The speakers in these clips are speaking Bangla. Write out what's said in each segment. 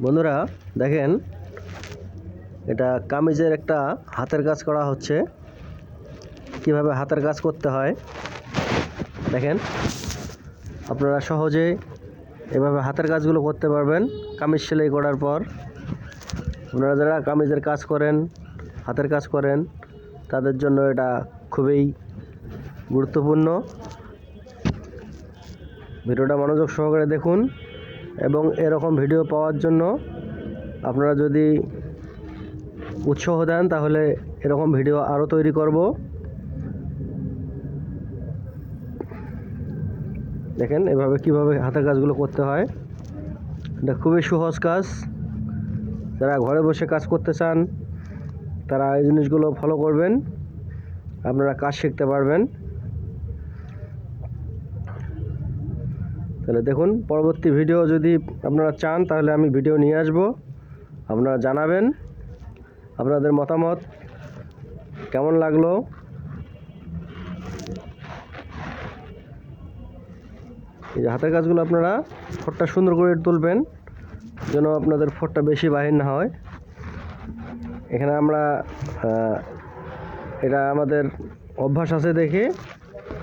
বন্ধুরা দেখেন, এটা কামিজের একটা হাতের কাজ করা হচ্ছে। কিভাবে হাতের কাজ করতে হয় দেখেন, আপনারা সহজে এভাবে হাতের কাজগুলো করতে পারবেন। কামিজ সেলাই করার পর আপনারা যারা কামিজের কাজ করেন, হাতের কাজ করেন, তাদের জন্য এটা খুবই গুরুত্বপূর্ণ। ভিডিওটা মনোযোগ সহকারে দেখুন এবং এরকম ভিডিও পাওয়ার জন্য আপনারা যদি উৎসাহ দেন তাহলে এরকম ভিডিও আরও তৈরি করব। দেখেন এভাবে কিভাবে হাতের কাজগুলো করতে হয়। এটা খুবই সহজ কাজ। যারা ঘরে বসে কাজ করতে চান তারা এই জিনিসগুলো ফলো করবেন, আপনারা কাজ শিখতে পারবেন। তাহলে দেখুন, পরবর্তী ভিডিও যদি আপনারা চান তাহলে আমি ভিডিও নিয়ে আসব। আপনারা জানাবেন আপনাদের মতামত কেমন লাগলো। এই যে হাতের কাজগুলো আপনারা ফোঁটটা সুন্দর করে তুলবেন যেন আপনাদের ফোঁটটা বেশি বাহির না হয়। এখানে আমরা এটা আমাদের অভ্যাস আছে দেখে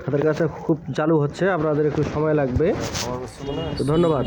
হাতের কাছে খুব চালু হচ্ছে, আপনাদের একটু সময় লাগবে। তো ধন্যবাদ।